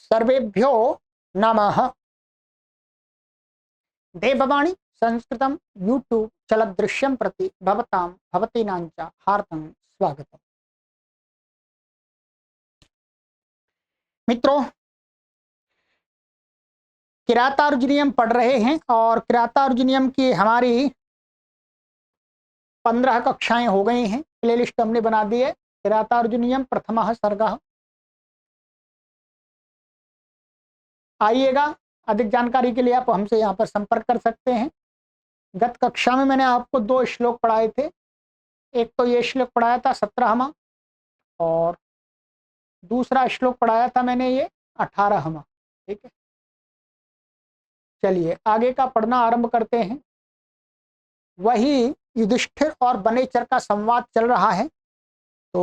सर्वेभ्यो नमः। देववाणी संस्कृतम यूट्यूब चलदृश्यम प्रति भवतां भवतीनां च हार्दं स्वागतम्। मित्रों, किरातार्जुनीयम पढ़ रहे हैं और किरातार्जुनीयम की हमारी 15 कक्षाएं हो गई हैं। प्लेलिस्ट हमने बना दी है। किरातार्जुनीयम प्रथमः सर्गः। आइएगा, अधिक जानकारी के लिए आप हमसे यहाँ पर संपर्क कर सकते हैं। गत कक्षा में मैंने आपको 2 श्लोक पढ़ाए थे। एक तो ये श्लोक पढ़ाया था 17वां और दूसरा श्लोक पढ़ाया था मैंने ये 18वां। ठीक है, चलिए आगे का पढ़ना आरंभ करते हैं। वही युधिष्ठिर और वनेचर का संवाद चल रहा है। तो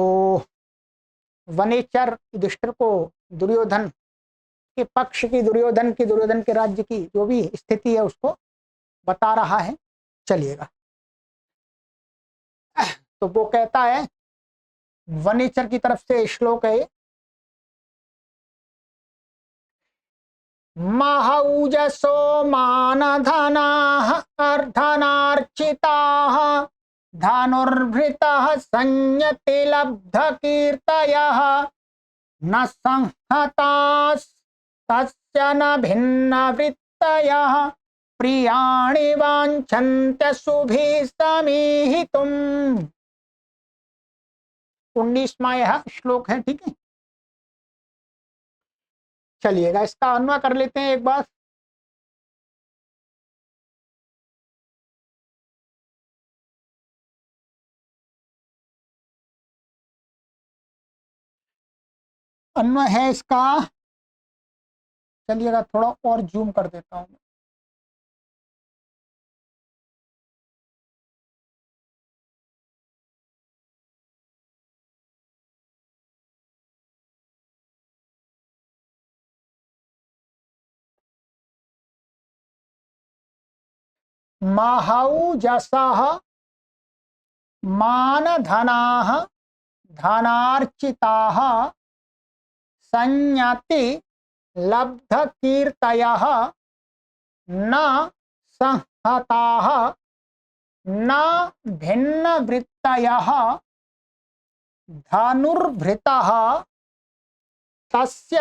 वनेचर युधिष्ठिर को दुर्योधन के पक्ष की, दुर्योधन के राज्य की जो भी स्थिति है उसको बता रहा है। चलिएगा, तो वो कहता है, वनेचर की तरफ से श्लोक है, महौजसो मानधनाः अर्धनार्चिताः धनुर्भृतः संयति लब्धकीर्तयः न संहतास्तस्य न भिन्नवृत्तयः प्रियाणि वाञ्छन्त्य शुभिः समीहितुम्। 19वां यह श्लोक है। ठीक है, चलिएगा इसका अन्वय कर लेते हैं एक बार। अन्वय है इसका, चलिएगा थोड़ा और जूम कर देता हूं। महौजसः मानधनाः धनार्चिताः संयति लब्धकीर्तयः न संहताः न भिन्नवृत्तयः धनुर्भृतः तस्य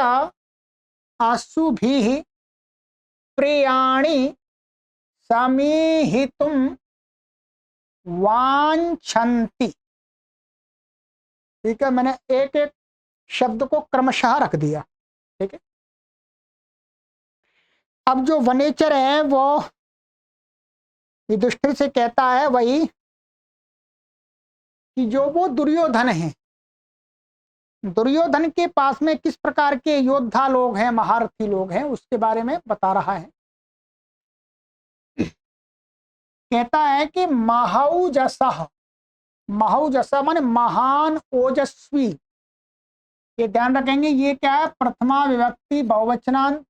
अशुभिः प्रियाणि समीहितुं वाञ्छन्ति। ठीक है, मैंने एक एक शब्द को क्रमशः रख दिया। ठीक है, अब जो वनेचर है वो युधिष्ठिर से कहता है वही कि जो वो दुर्योधन है, दुर्योधन के पास में किस प्रकार के योद्धा लोग हैं, महारथी लोग हैं, उसके बारे में बता रहा है। कहता है कि महौजसः, महौजसः माने महान, ओजस्वी। ये ध्यान रखेंगे, ये क्या है, प्रथमा विभक्ति बहुवचनांत,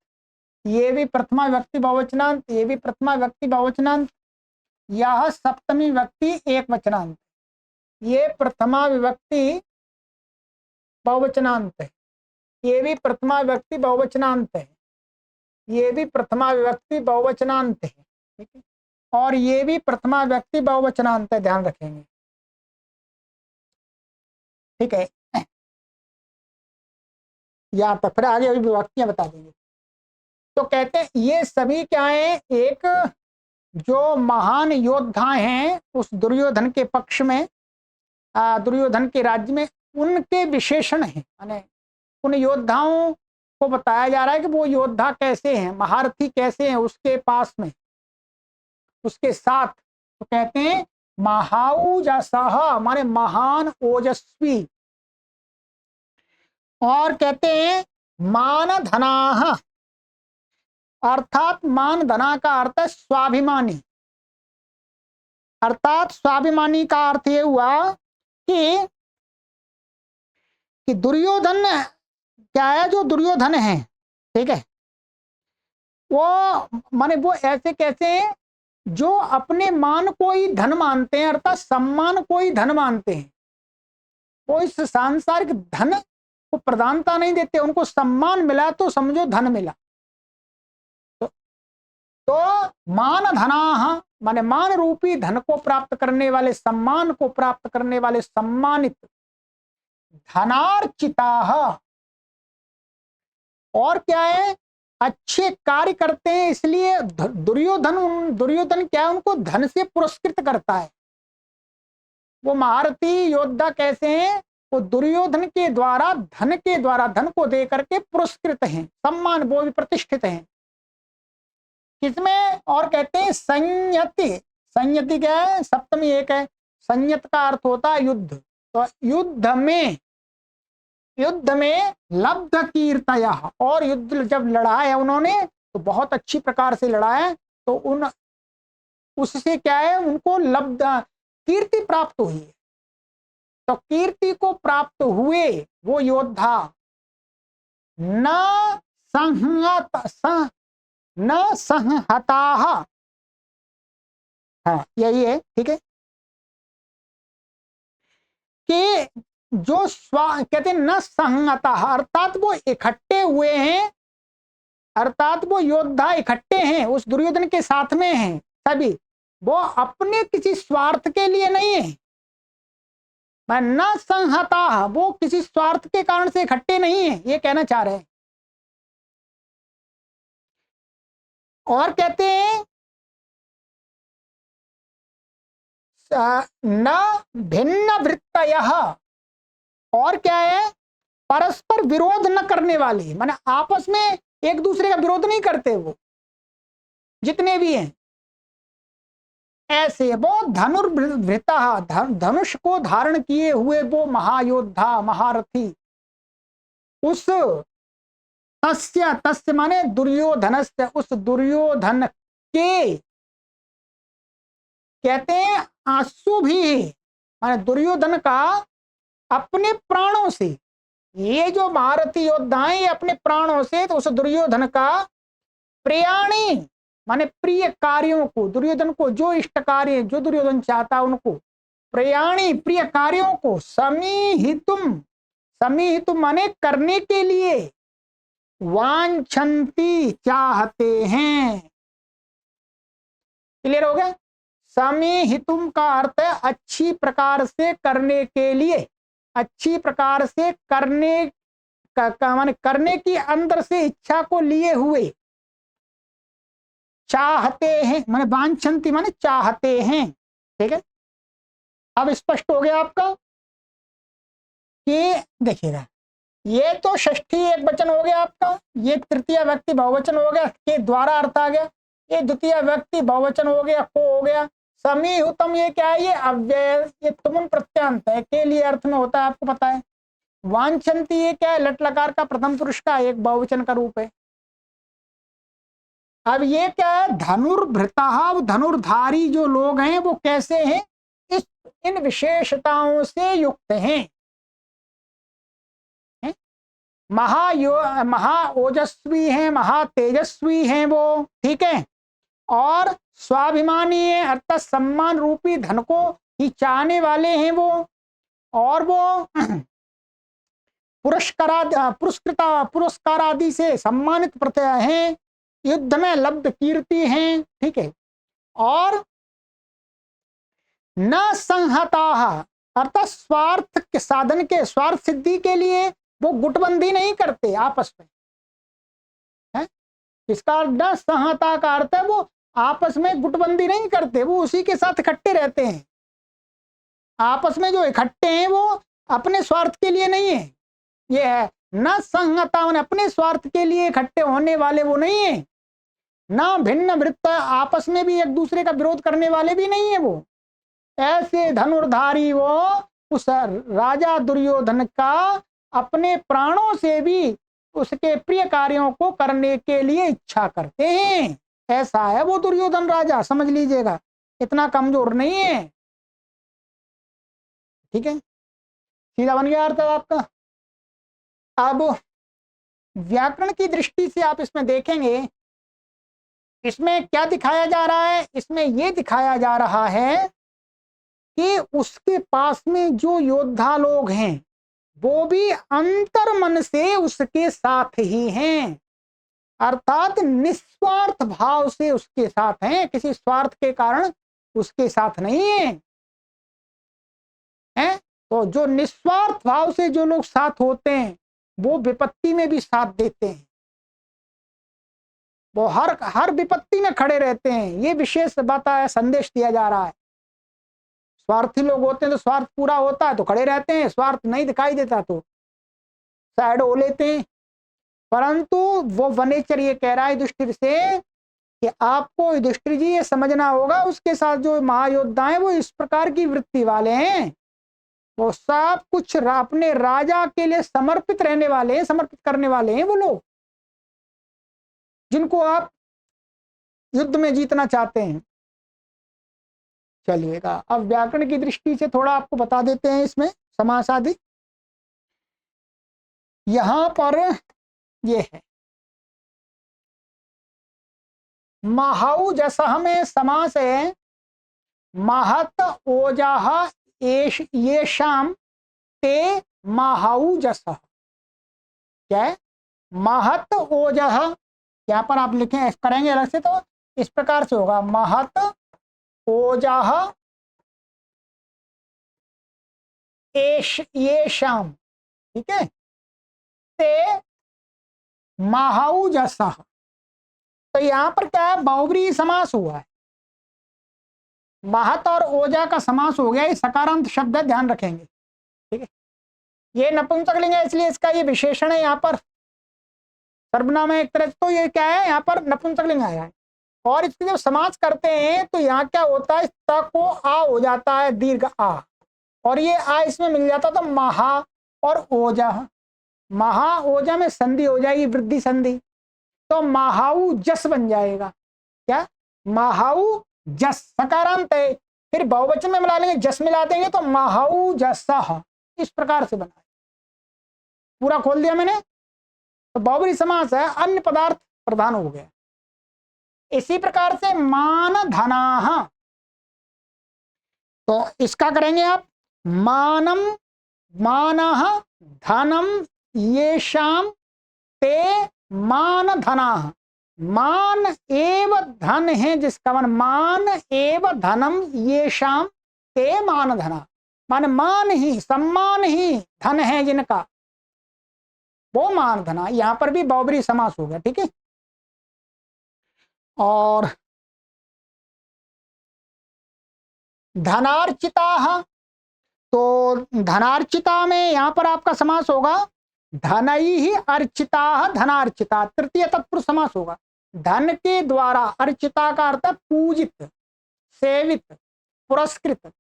ये भी प्रथमा विभक्ति बहुवचनांत, ये भी प्रथमा विभक्ति बहुवचनांत, यह सप्तमी विभक्ति एक वचनांत, ये प्रथमा विभक्ति बहुवचनांत है, ये भी प्रथमा विभक्ति बहुवचनांत है, ये भी प्रथमा विभक्ति बहुवचनांत है। ठीक है, और ये भी प्रथमा विभक्ति बहुवचनांत है, ध्यान रखेंगे। ठीक है, या तो फिर आगे अभी विभक्तियां बता देंगे। तो कहते हैं ये सभी क्या है, एक जो महान योद्धा हैं उस दुर्योधन के पक्ष में, दुर्योधन के राज्य में, उनके विशेषण हैं। माने उन योद्धाओं को बताया जा रहा है कि वो योद्धा कैसे हैं, महारथी कैसे हैं उसके पास में, उसके साथ। तो कहते हैं महौजसः माने महान, ओजस्वी। और कहते हैं मानधनाः, अर्थात मानधना का अर्थ है स्वाभिमानी। अर्थात स्वाभिमानी का अर्थ ये हुआ कि दुर्योधन क्या है, जो दुर्योधन है, ठीक है, वो माने वो ऐसे कैसे हैं जो अपने मान को ही धन मानते हैं, अर्थात सम्मान को ही धन मानते हैं। वो इस सांसारिक धन वो प्रधानता नहीं देते, उनको सम्मान मिला तो समझो धन मिला। तो मान धनाः माने मान रूपी धन को प्राप्त करने वाले, सम्मान को प्राप्त करने वाले सम्मानित धनार्चिताः, और क्या है, अच्छे कार्य करते हैं, इसलिए दुर्योधन क्या है, उनको धन से पुरस्कृत करता है। वो महारथी योद्धा कैसे हैं, वो दुर्योधन के द्वारा धन को दे करके पुरस्कृत हैं, सम्मान वो भी प्रतिष्ठित हैं। किसमें, और कहते हैं संयति। संयति क्या है, सप्तमी एक है, संयत का अर्थ होता है युद्ध। तो युद्ध में लब्ध कीर्तया, और युद्ध जब लड़ा है उन्होंने तो बहुत अच्छी प्रकार से लड़ा है, तो उससे क्या है, उनको लब्ध कीर्ति प्राप्त हुई है। तो कीर्ति को प्राप्त हुए वो योद्धा न संहताः, हाँ यही है, ठीक है, कि जो कहते हैं न संहताः, अर्थात वो इकट्ठे हुए हैं, अर्थात वो योद्धा इकट्ठे हैं, उस दुर्योधन के साथ में हैं सभी, वो अपने किसी स्वार्थ के लिए नहीं है। न संहताः, वो किसी स्वार्थ के कारण से इकट्ठे नहीं है, ये कहना चाह रहे हैं। और कहते हैं न भिन्न वृत्तयः, और क्या है, परस्पर विरोध न करने वाले, माने आपस में एक दूसरे का विरोध नहीं करते, वो जितने भी हैं ऐसे, वो धनुर्भृतः, धनुष को धारण किए हुए वो महायोद्धा महारथी, उस तस्य माने दुर्योधनस्य, उस दुर्योधन के, कहते हैं आंसू भी, माने दुर्योधन का अपने प्राणों से, ये जो महारथी योद्धा हैं ये अपने प्राणों से, तो उस दुर्योधन का प्रियाणी माने प्रिय कार्यों को, दुर्योधन को जो इष्ट कार्य, जो दुर्योधन चाहता है उनको, प्रियाणी प्रिय कार्यों को समीहितुम माने करने के लिए, वांछन्ति चाहते हैं। क्लियर हो गया। समीहितुम का अर्थ है अच्छी प्रकार से करने के लिए, अच्छी प्रकार से करने माने करने की अंदर से इच्छा को लिए हुए, चाहते हैं माने वांछन्ति माने चाहते हैं। ठीक है, अब स्पष्ट हो गया आपका कि देखिएगा, ये तो षष्ठी एक वचन हो गया आपका, ये तृतीय व्यक्ति बहुवचन हो गया, के द्वारा अर्थ आ गया, ये द्वितीय व्यक्ति बहुवचन हो गया, को हो गया। समीहुतम ये क्या है, ये अव्यय, ये तुम प्रत्यांत है, के लिए अर्थ में होता है, आपको पता है। वांछन्ति ये क्या है, लट लकार का प्रथम पुरुष का एक बहुवचन का रूप है। अब ये क्या है, धनुर्भृतः, धनुर्धारी जो लोग हैं वो कैसे हैं, इन विशेषताओं से युक्त हैं। महाओजस्वी हैं, महातेजस्वी हैं वो, ठीक है, और स्वाभिमानी है, अर्थात सम्मान रूपी धन को ही चाहने वाले हैं वो, और वो पुरस्कार आदि से सम्मानित प्रत्यय हैं, युद्ध में लब्ध कीर्ति हैं, ठीक है, और न संहताः, अर्थात स्वार्थ के साधन के, स्वार्थ सिद्धि के लिए वो गुटबंदी नहीं करते आपस में, है? इसका न संहता का अर्थ है वो आपस में गुटबंदी नहीं करते, वो उसी के साथ इकट्ठे रहते हैं। आपस में जो इकट्ठे हैं वो अपने स्वार्थ के लिए नहीं है, ये है न संहता, अपने स्वार्थ के लिए इकट्ठे होने वाले वो नहीं है। ना भिन्न वृत्त, आपस में भी एक दूसरे का विरोध करने वाले भी नहीं है वो। ऐसे धनुर्धारी वो उस राजा दुर्योधन का अपने प्राणों से भी उसके प्रिय कार्यों को करने के लिए इच्छा करते हैं। ऐसा है वो दुर्योधन राजा, समझ लीजिएगा, इतना कमजोर नहीं है। ठीक है, सीधा बन गया अर्थ आपका। अब व्याकरण की दृष्टि से आप इसमें देखेंगे, इसमें क्या दिखाया जा रहा है, इसमें यह दिखाया जा रहा है कि उसके पास में जो योद्धा लोग हैं, वो भी अंतर मन से उसके साथ ही हैं, अर्थात निस्वार्थ भाव से उसके साथ हैं, किसी स्वार्थ के कारण उसके साथ नहीं है, हैं? तो जो निस्वार्थ भाव से जो लोग साथ होते हैं वो विपत्ति में भी साथ देते हैं, वो हर विपत्ति में खड़े रहते हैं। ये विशेष बात है, संदेश दिया जा रहा है। स्वार्थी लोग होते हैं तो स्वार्थ पूरा होता है तो खड़े रहते हैं, स्वार्थ नहीं दिखाई देता तो साइड हो लेते हैं। परंतु वो वनेचर ये कह रहा है युधिष्ठिर से कि आपको युधिष्ठिर जी ये समझना होगा, उसके साथ जो महायोद्धा हैं वो इस प्रकार की वृत्ति वाले हैं, वो सब कुछ अपने राजा के लिए समर्पित रहने वाले हैं, समर्पित करने वाले हैं वो लोग जिनको आप युद्ध में जीतना चाहते हैं। चलिएगा, अब व्याकरण की दृष्टि से थोड़ा आपको बता देते हैं इसमें समास आदि। यहां पर ये है महाऊ जसह में समास है महत ओजाह ये शाम ते महाऊ जसह। क्या है? महत ओजह, यहाँ पर आप लिखें करेंगे अलग से तो इस प्रकार से होगा महत ओजाह ये शाम, ठीक है, ते महाऊ जसह। तो यहां पर क्या है, बहुब्रीहि समास हुआ है, महत और ओजा का समास हो गया, ये सकारांत शब्द है, ध्यान रखेंगे, ठीक है। ये नपुंसकलिंग है इसलिए इसका ये विशेषण है, यहाँ पर सर्वनाम है एक तरह, तो ये क्या है, यहाँ पर नपुंसकलिंग आया है। और इसके जब समास करते हैं तो यहाँ क्या होता है, त को आ हो जाता है, दीर्घ आ, और ये आ इसमें मिल जाता तो महा और ओजा, महा ओजा में संधि हो जाएगी, वृद्धि संधि, तो महाऊ जस बन जाएगा। क्या? महाऊ जस, सकारांत है, फिर बहुवचन में मिला लेंगे, जस मिला देंगे तो महाऊ जसह, इस प्रकार से बना। पूरा खोल दिया मैंने, तो बहुब्रीहि समास है, अन्य पदार्थ प्रधान हो गया। इसी प्रकार से मान धनाः, तो इसका करेंगे आप मानम मानः धनम येषाम ते मान धनाः। मान एव धन है जिसका मान एव धनम येषाम ते मान धना, मान मान ही सम्मान ही धन है जिनका, वो मान धना। यहां पर भी बहुब्रीहि समास हो गया, ठीक है। और धनार्चिता, तो धनार्चिता में यहां पर आपका समास होगा धनई ही अर्चिता धनार्चिता, तृतीय तत्पुरुष समास होगा। धन के द्वारा, अर्चिता का अर्थ पूजित, सेवित, पुरस्कृत,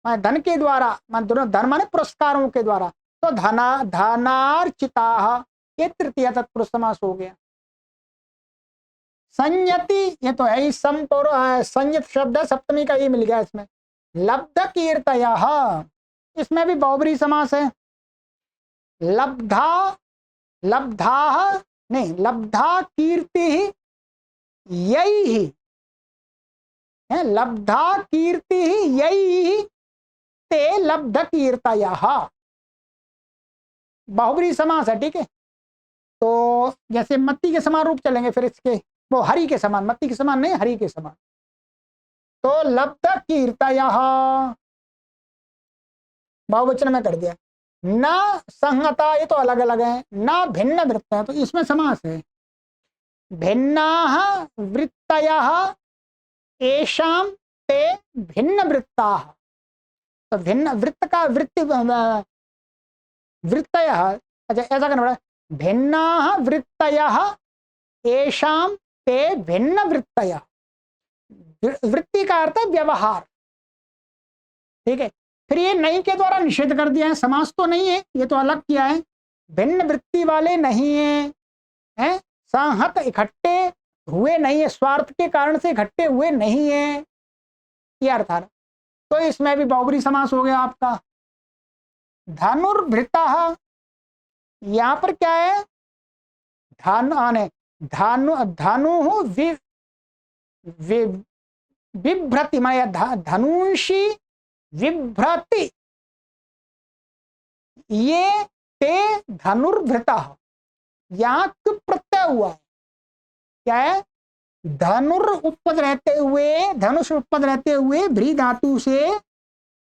धन के द्वारा, धन माने पुरस्कारों के द्वारा, तो धनार्चिता, ये तृतीय तत्पुरुष समास हो गया। संयति, ये तो है ही संयत शब्द है, सप्तमी का ये मिल गया इसमें। लब्ध कीर्तयः, इसमें भी बहुब्रीहि समास है। लब्धा, लब्धाः नहीं, लब्धा कीर्ति यैः, लब्धा कीर्ति यैः ते लब्ध कीर्तयः, बहुब्रीहि समास है, ठीक है। तो जैसे मत्ती के समान रूप चलेंगे, फिर इसके वो हरि के समान, मत्ती के समान नहीं, हरि के समान। तो लब्ध कीर्तयः बहुवचन में कर दिया। न संहता, ये तो अलग अलग है, न भिन्न वृत्त है, तो इसमें समास है भिन्नाः वृत्तयः येषां ते भिन्न वृत्ताः। तो भिन्न वृत्त का वृत्ति वृत्तयः, अच्छा ऐसा करना पड़ा, भिन्नाः वृत्तयः येषां ते भिन्न वृत्तयः। वृत्ति का अर्थ व्यवहार, ठीक है। फिर ये नहीं के द्वारा निषेध कर दिया है, समास तो नहीं है, ये तो अलग किया है, भिन्न वृत्ति वाले नहीं है, संहत इकट्ठे हुए नहीं है, स्वार्थ के कारण से इकट्ठे हुए नहीं है, ये अर्थ है। तो इसमें भी बहुब्रीहि समास हो गया आपका। धनुर्भृतः, यहां पर क्या है, धनु विभ्रति, माया धनुषी विभ्रति, ये ते धनुर्भृता, यहाँ क्युप प्रत्यय हुआ है। क्या है? धनुर उपपद रहते हुए, धनुष उपपद रहते हुए भ्री धातु से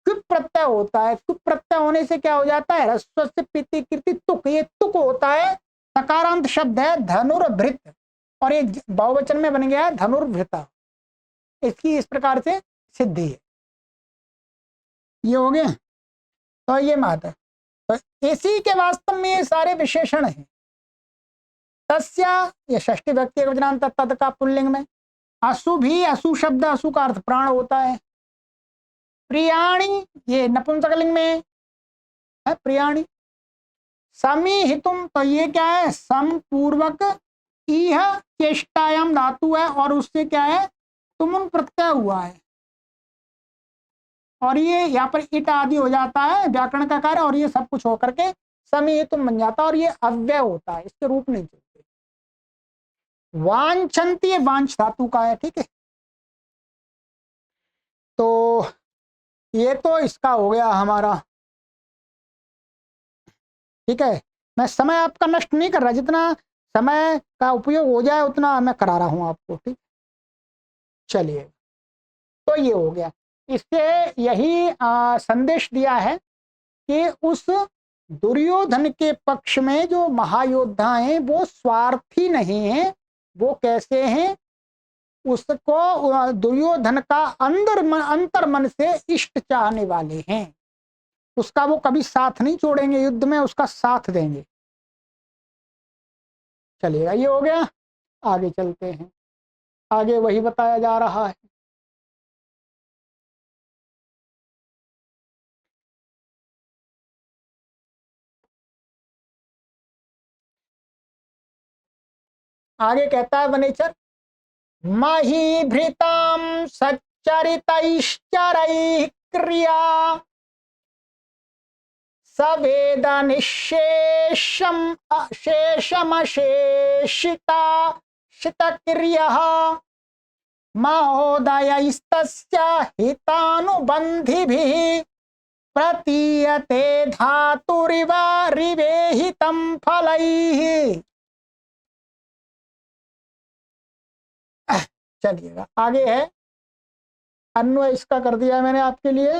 क्युप प्रत्यय होता है। क्युप प्रत्यय होने से क्या हो जाता है? ह्रस्व से पीति कृति तुक, ये तुक होता है, सकारांत शब्द है धनुर्भृत, और ये बहुवचन में बन गया है धनुर्भृता। इसकी इस प्रकार से सिद्धि है। ये हो गया। तो ये माता, तो इसी के वास्तव में ये सारे विशेषण हैं। तस्या, ये षष्ठी व्यक्ति वचनांत तद का पुल्लिंग में। असु भी, असु शब्द, असु का अर्थ प्राण होता है। प्रियाणी, ये नपुंसकलिंग में है प्रियाणी। समीहितुम, तो ये क्या है? सम पूर्वक इह चेष्टायाम धातु है और उससे क्या है? तुमुन प्रत्यय हुआ है, और ये यहाँ पर इट आदि हो जाता है व्याकरण का कार्य, और ये सब कुछ होकर के समीहितुम बन जाता है, और ये अव्यय होता है, इसके रूप नहीं चलते। वांछन्ति, वांछ धातु का है, ठीक है। तो ये तो इसका हो गया हमारा, ठीक है। मैं समय आपका नष्ट नहीं कर रहा, जितना समय का उपयोग हो जाए उतना मैं करा रहा हूं आपको, ठीक। चलिए, तो ये हो गया। इससे यही संदेश दिया है कि उस दुर्योधन के पक्ष में जो महायोद्धा हैं वो स्वार्थी नहीं हैं। वो कैसे हैं? उसको दुर्योधन का अंतर मन से इष्ट चाहने वाले हैं। उसका वो कभी साथ नहीं छोड़ेंगे, युद्ध में उसका साथ देंगे। चलिएगा, ये हो गया। आगे चलते हैं, आगे वही बताया जा रहा है। आगे कहता है वनेचर, महीभृताम सच्चरितैश्चरैः क्रिया सवेद निशेषम अशेषमशेषिता शितक्रियः महोदयैस्तस्य हितानुबन्धिभिः प्रतीयते धातुरिव रिवेहितं फलैः। चलिएगा, आगे है अन्वय, इसका कर दिया मैंने आपके लिए।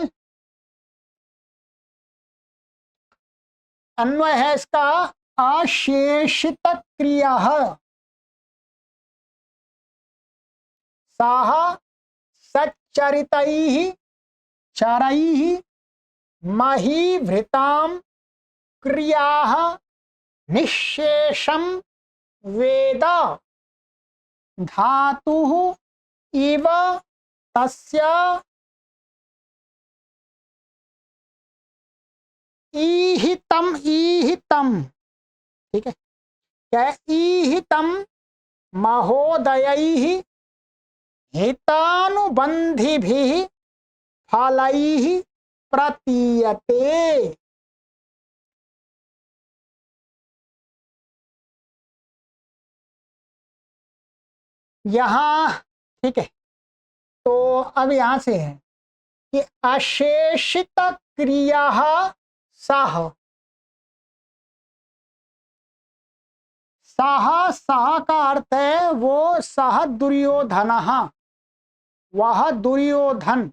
अन्वय है इसका अशेषित क्रिया साह सच्चरितैः चरैः महीभृतां क्रियाः निःशेषं वेद धातुः इव तस्य ईहितम, ईहितम, ठीक है। क्या है? ईहितम महोदयैः हितानुबन्धिभिः फलैः प्रतीयते। यहां, ठीक है। तो अब यहां से है कि अशेषित क्रिया सह, सह, सह का अर्थ है वो सह दुर्योधन, वह दुर्योधन।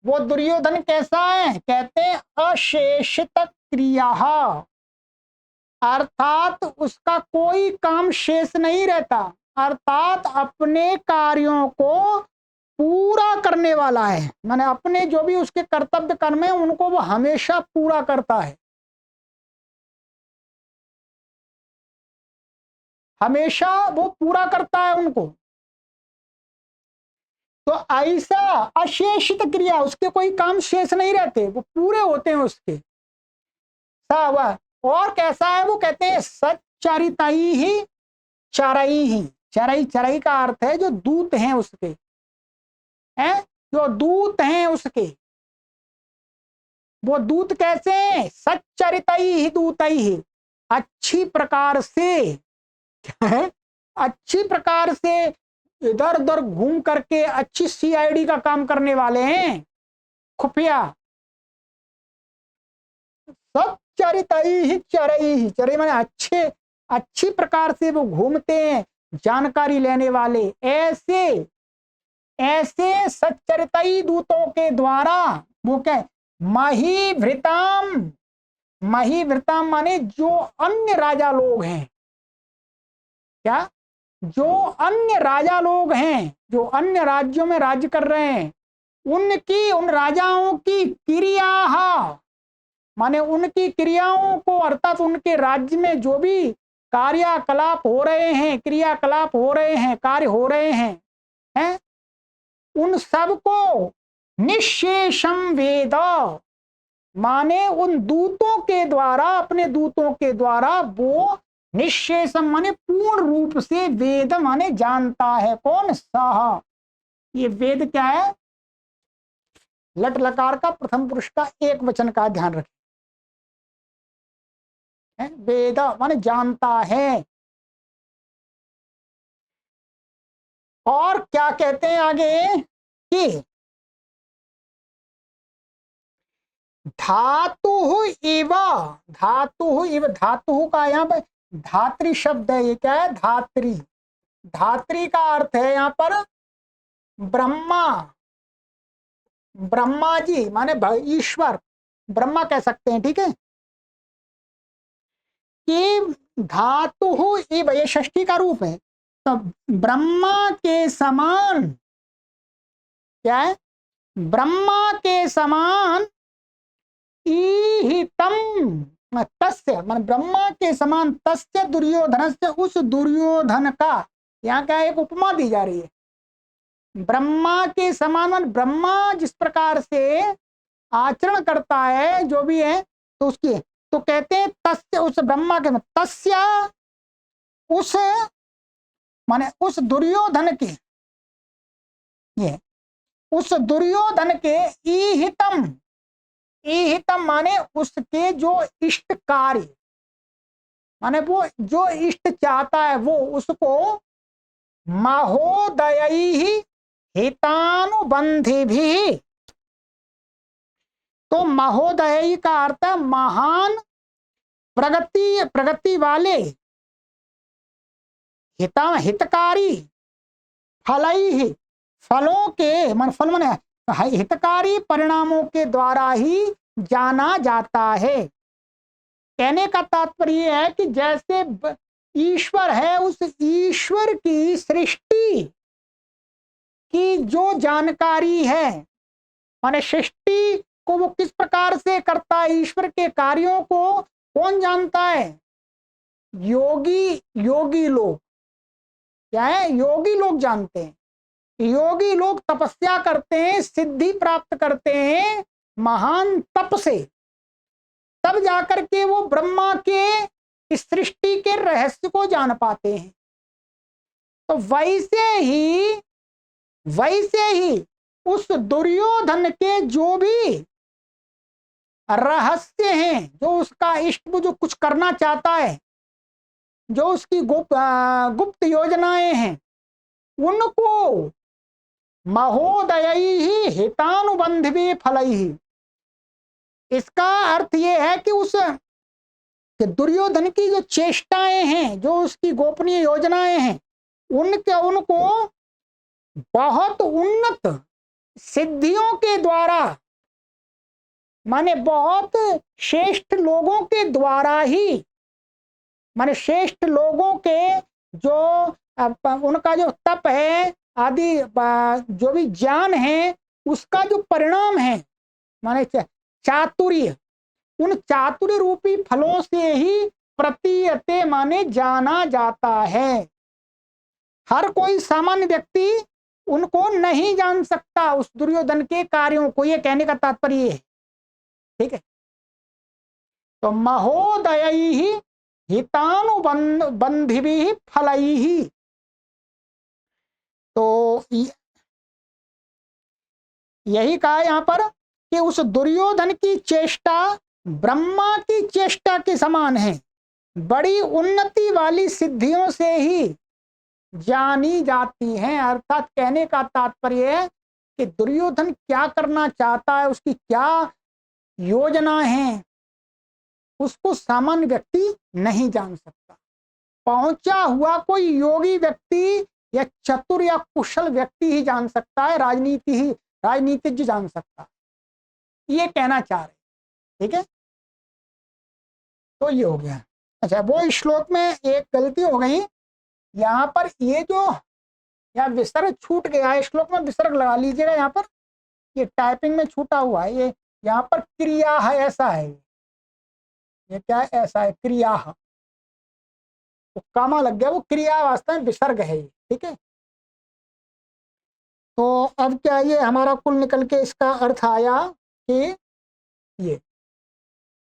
वो दुर्योधन कैसा है? कहते हैं अशेषित क्रिया, अर्थात उसका कोई काम शेष नहीं रहता, अर्थात अपने कार्यों को पूरा करने वाला है। माने अपने जो भी उसके कर्तव्य कर्म है उनको वो हमेशा पूरा करता है, हमेशा वो पूरा करता है उनको। तो ऐसा अशेषित क्रिया, उसके कोई काम शेष नहीं रहते, वो पूरे होते हैं उसके। और कैसा है वो? कहते हैं सच्चरितई ही चरई ही। चरई, चरई का अर्थ है जो दूत हैं उसके, हैं जो दूत हैं उसके। वो दूत कैसे हैं? सच्चरितई ही दूतई ही, अच्छी प्रकार से, अच्छी प्रकार से इधर उधर घूम करके अच्छी सीआईडी का काम करने वाले हैं, खुफिया, सब सच्चरितैः चरैः, चरैः माने अच्छे अच्छी प्रकार से वो घूमते हैं, जानकारी लेने वाले, ऐसे ऐसे सच्चरितई दूतों के द्वारा वो क्या है, महीभृताम, महीभृताम माने जो अन्य राजा लोग हैं, क्या, जो अन्य राजा लोग हैं, जो अन्य राज्यों में राज्य कर रहे हैं, उनकी, उन राजाओं की क्रिया, माने उनकी क्रियाओं को, अर्थात उनके राज्य में जो भी कार्यकलाप हो रहे हैं, क्रियाकलाप हो रहे हैं, कार्य हो रहे हैं, उन सब को निशेषम वेद, माने उन दूतों के द्वारा, अपने दूतों के द्वारा वो निशेषम माने पूर्ण रूप से, वेद माने जानता है, कौन, सह। ये वेद क्या है, लट लकार का प्रथम पुरुष का एक वचन का ध्यान रखें, वेद माने जानता है। और क्या कहते हैं आगे कि धातु इव, धातु इव, धातु का यहाँ पर धात्री शब्द है, ये क्या है, धात्री, धात्री का अर्थ है यहाँ पर ब्रह्मा, ब्रह्मा जी माने ईश्वर, ब्रह्मा कह सकते हैं, ठीक है। कि धातु इव, ये षष्ठी का रूप है, तो ब्रह्मा के समान, क्या है, ब्रह्मा के समान, ईहितम तस्य, मान ब्रह्मा के समान, तस्य दुर्योधनस्य, उस दुर्योधन का, यहाँ क्या एक उपमा दी जा रही है, ब्रह्मा के समान, मान ब्रह्मा जिस प्रकार से आचरण करता है जो भी है, तो उसकी, तो कहते हैं तस्य, उस ब्रह्मा के, तस्य, उस माने उस दुर्योधन के, ये उस दुर्योधन के, ईहितम, ईहितम माने उसके जो इष्ट कार्य, माने वो जो इष्ट चाहता है वो उसको, महोदयैः हितानुबंधिभिः, तो महोदय का अर्थ है महान, प्रगति, प्रगति वाले, हिता, हितकारी, फलैः, फलों के, मन फल माने हितकारी परिणामों के द्वारा ही जाना जाता है। कहने का तात्पर्य है कि जैसे ईश्वर है, उस ईश्वर की सृष्टि की जो जानकारी है, माने सृष्टि को वो किस प्रकार से करता है, ईश्वर के कार्यों को कौन जानता है, योगी, योगी लोग, क्या है, योगी लोग जानते हैं। योगी लोग तपस्या करते हैं, सिद्धि प्राप्त करते हैं महान तप से, तब जाकर के वो ब्रह्मा के इस सृष्टि के रहस्य को जान पाते हैं। तो वैसे ही उस दुर्योधन के जो भी रहस्य हैं, जो उसका इष्ट, जो कुछ करना चाहता है, जो उसकी गुप्त योजनाएं हैं, उनको महोदयैः हितानुबंधिभिः फलैः, इसका अर्थ ये है कि उस दुर्योधन की जो चेष्टाएं हैं, जो उसकी गोपनीय योजनाएं हैं, उनको बहुत उन्नत सिद्धियों के द्वारा, माने बहुत श्रेष्ठ लोगों के द्वारा ही, माने श्रेष्ठ लोगों के जो उनका जो तप है आदि, जो भी ज्ञान है, उसका जो परिणाम है, माने चातुर्य, उन चातुर्य रूपी फलों से ही प्रतीयते माने जाना जाता है। हर कोई सामान्य व्यक्ति उनको नहीं जान सकता, उस दुर्योधन के कार्यों को, ये कहने का तात्पर्य है, ठीक है। तो महोदयैः हितानुबंधिभिः फलैः, तो यही कहा यहां पर कि उस दुर्योधन की चेष्टा ब्रह्मा की चेष्टा के समान है, बड़ी उन्नति वाली सिद्धियों से ही जानी जाती हैं। अर्थात कहने का तात्पर्य है कि दुर्योधन क्या करना चाहता है, उसकी क्या योजना है, उसको सामान्य व्यक्ति नहीं जान सकता। पहुंचा हुआ कोई योगी व्यक्ति या चतुर या कुशल व्यक्ति ही जान सकता है, राजनीतिज्ञ जान सकता है, ये कहना चाह रहे। ठीक है, तो ये हो गया। अच्छा, वो श्लोक में एक गलती हो गई यहाँ पर, ये जो यहाँ विसर्ग छूट गया है, श्लोक में विसर्ग लगा लीजिएगा। यहाँ पर ये टाइपिंग में छूटा हुआ है, ये यहाँ पर क्रिया है ऐसा है, ये क्या है ऐसा है क्रिया, तो कामा लग गया, वो क्रिया वास्तव में विसर्ग है ये। ठीक है, तो अब क्या ये हमारा कुल निकल के इसका अर्थ आया कि ये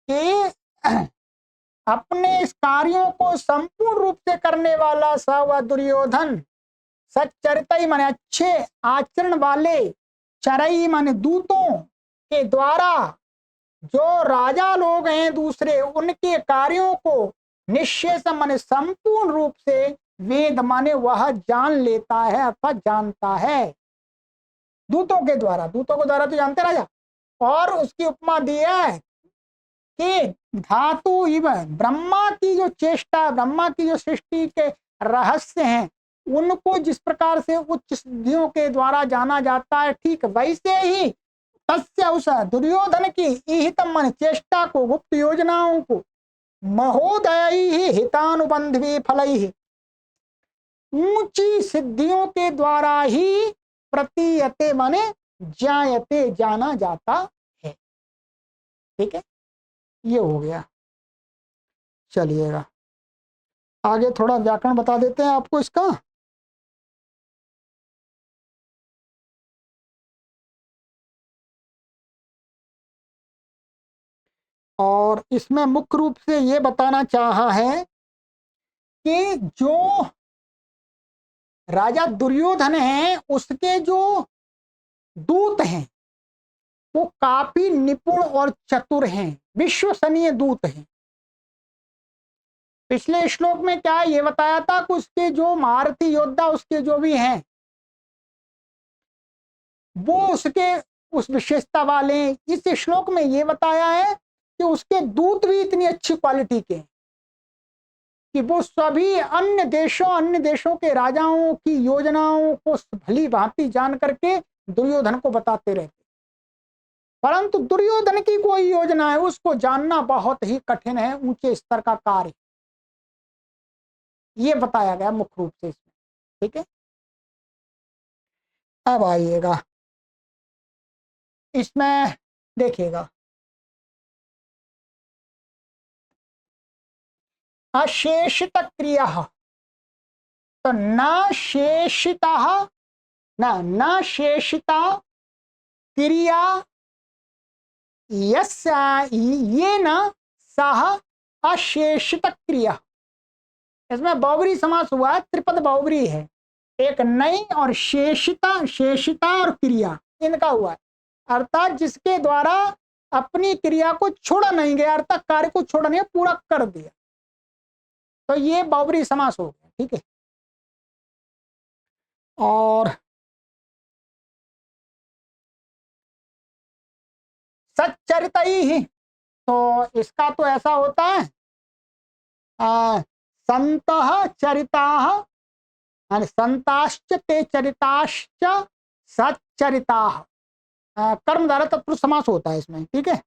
कि अपने इस कार्यों को संपूर्ण रूप से करने वाला सा हुआ दुर्योधन, सच्चरितई माने अच्छे आचरण वाले, चरई माने दूतों के द्वारा जो राजा लोग हैं दूसरे, उनके कार्यों को निश्चय माने संपूर्ण रूप से, वेद माने वह जान लेता है अथवा जानता है। दूतों के द्वारा, दूतों के द्वारा तो जानते राजा। और उसकी उपमा दी है कि धातु इव, ब्रह्मा की जो चेष्टा, ब्रह्मा की जो सृष्टि के रहस्य हैं, उनको जिस प्रकार से उच्च सिद्धियों के द्वारा जाना जाता है, ठीक वैसे ही तस्य उस दुर्योधन की इहितम मन चेष्टा को, गुप्त योजनाओं को, महोदय ही हितानुबंधवी फलई, ऊंची सिद्धियों के द्वारा ही प्रतीयते माने जायते, जाना जाता है। ठीक है, ये हो गया। चलिएगा आगे थोड़ा व्याकरण बता देते हैं आपको इसका। और इसमें मुख्य रूप से ये बताना चाहा है कि जो राजा दुर्योधन है उसके जो दूत हैं वो काफी निपुण और चतुर हैं, विश्वसनीय दूत हैं। पिछले श्लोक में क्या ये बताया था कि उसके जो महारथी योद्धा उसके जो भी हैं वो उसके उस विशेषता वाले। इस श्लोक में ये बताया है कि उसके दूत भी इतनी अच्छी क्वालिटी के कि वो सभी अन्य देशों के राजाओं की योजनाओं को भली भांति जान करके दुर्योधन को बताते रहते। परंतु दुर्योधन की कोई योजना है उसको जानना बहुत ही कठिन है, ऊंचे स्तर का कार्य, ये बताया गया मुख्य रूप से इसमें। ठीक है, अब आइएगा इसमें देखिएगा, अशेषित क्रिया, तो न शेषिता, न शेषिता क्रिया ये न सह अशेषित क्रिया। इसमें बहुब्री समास हुआ है, त्रिपद बहुब्री है, एक नई और शेषिता, शेषिता और क्रिया इनका हुआ है, अर्थात जिसके द्वारा अपनी क्रिया को छोड़ा नहीं गया, अर्थात कार्य को छोड़ा नहीं, पूरा कर दिया, तो ये बहुब्री समास हो गया। ठीक है, और सच्चरितई ही, तो इसका तो ऐसा होता है संतः चरिताः, संताश्च ते चरिताश्च सच्चरिताः, कर्मधारय तत्पुरुष समास होता है इसमें। ठीक है,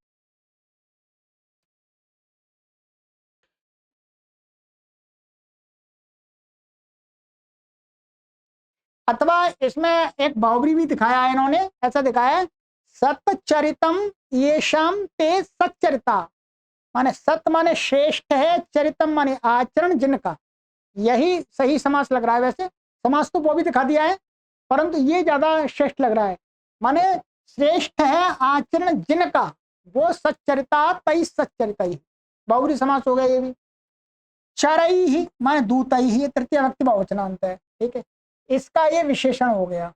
अथवा इसमें एक बहुब्री भी दिखाया है इन्होंने, ऐसा दिखाया है सतचरितम येषाम ते सच्चरिता, माने सत माने श्रेष्ठ है, चरितम माने आचरण जिनका, यही सही समास लग रहा है। वैसे समास तो वो भी दिखा दिया है परंतु ये ज्यादा श्रेष्ठ लग रहा है, माने श्रेष्ठ है आचरण जिनका, वो सच्चरिता तई सच्चरिता ही, बहुब्री समास हो गया ये भी। चरई ही माने दूतई ही, तृतीय व्यक्ति बहुवचनांत है। ठीक है, इसका ये विशेषण हो गया।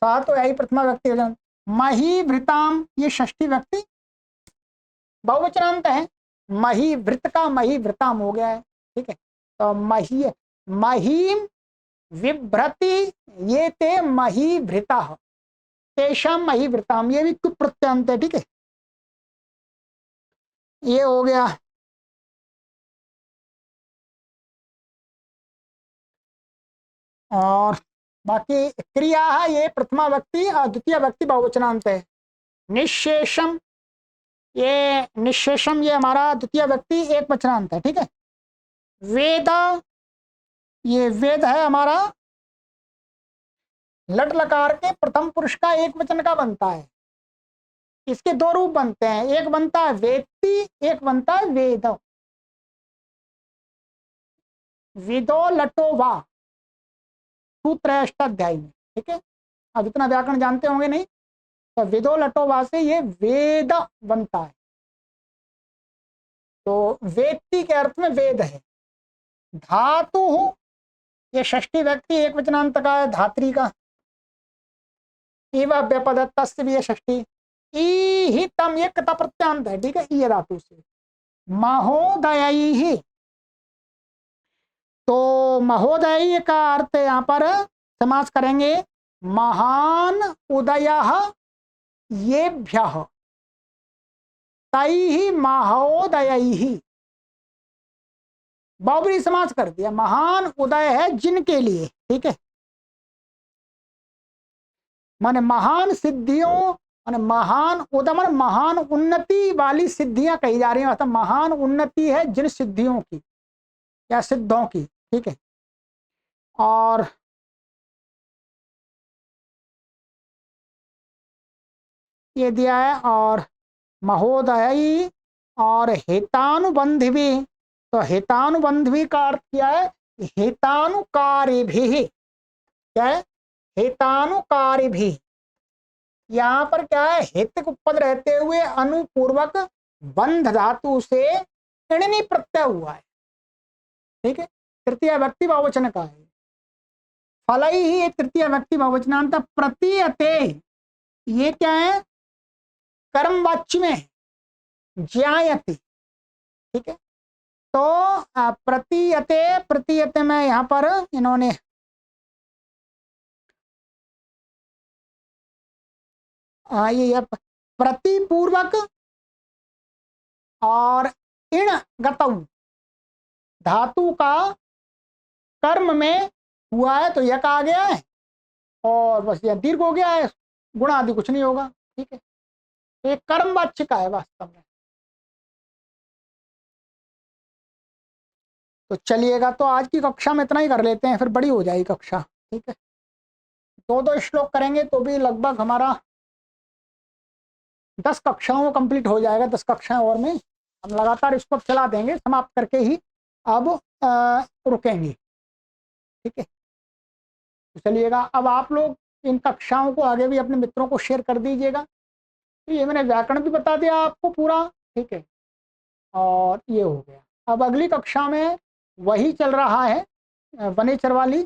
सा तो यही प्रथमा व्यक्ति वचन, मही भृताम ये षष्ठी व्यक्ति बहुवचनांत है, मही भृत का मही भृताम हो गया है। ठीक है, तो महीम विभ्रति ये ते मही भृता, तेषाम मही भृताम, ये भी कुप्रत्यंत है। ठीक है, ये हो गया। और बाकी क्रिया है ये प्रथमा व्यक्ति और द्वितीय व्यक्ति बहुवचनांत है। निशेषम, ये निशेषम ये हमारा द्वितीय व्यक्ति एक वचनांत है, ठीक है। वेद, ये वेद है हमारा लट लकार के प्रथम पुरुष का एक वचन का बनता है। इसके दो रूप बनते हैं, एक बनता है वेत्ति, एक बनता है वेद। विदो लटो वा, सूत्र है अष्टाध्यायी में, ठीक है। अब इतना व्याकरण जानते होंगे नहीं, तो विदो लटो वा से ये वेद बनता है। तो वेत्ति के अर्थ में वेद है। धातु, ये षष्ठी व्यक्ति एक वचनांत का है, धात्री का। इव व्यपदत्त से भी ये षष्ठी। ई तम ये कता प्रत्यांत है, ठीक है, ये धातु से। महोदयी, तो महोदय का अर्थ यहाँ पर समास करेंगे महान उदयः येभ्यः तैः महोदयैः। बहुब्रीहि समास कर दिया, महान उदय है जिनके लिए, ठीक है। माने महान सिद्धियों, माने महान उदय माने महान उन्नति वाली सिद्धियां कही जा रही हैं, मतलब महान उन्नति है जिन सिद्धियों की या सिद्धों की, ठीक है। और ये दिया है, और महोदय और हेतानुबंधी भी, तो हेतानुबंधी का अर्थ क्या है, हेतानुकारी भी, क्या है, हेतानुकारी भी। यहाँ पर क्या है, हित पद रहते हुए अनुपूर्वक बंध धातु से इणनी प्रत्यय हुआ है, ठीक है। तृतीय व्यक्ति बहुवचन का है। फलई ही तृतीय व्यक्ति बहुवचनांत। प्रतीयते, ये क्या है, कर्म वाच्य में ज्यायते, ठीक है। तो प्रतीयते, प्रतीयते में यहाँ पर इन्होंने ये प्रतिपूर्वक और इण गतौ धातु का कर्म में हुआ है, तो यक आ गया है और बस यह दीर्घ हो गया है, गुण आदि कुछ नहीं होगा, ठीक है। तो ये कर्म वाच्य का है वास्तव में। तो चलिएगा, तो आज की कक्षा में इतना ही कर लेते हैं, फिर बड़ी हो जाएगी कक्षा, ठीक है। दो दो श्लोक करेंगे तो भी लगभग हमारा 10 कक्षाओं में कंप्लीट हो जाएगा। 10 कक्षाएं और में हम लगातार इसको चला देंगे, समाप्त करके ही अब रुकेंगे, ठीक है। तो चलिएगा, अब आप लोग इन कक्षाओं को आगे भी अपने मित्रों को शेयर कर दीजिएगा। तो ये मैंने व्याकरण भी बता दिया आपको पूरा, ठीक है, और ये हो गया। अब अगली कक्षा में वही चल रहा है, वनेचर वाली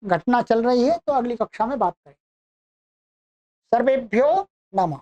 घटना चल रही है, तो अगली कक्षा में बात करें। सर्वेभ्यो नमः।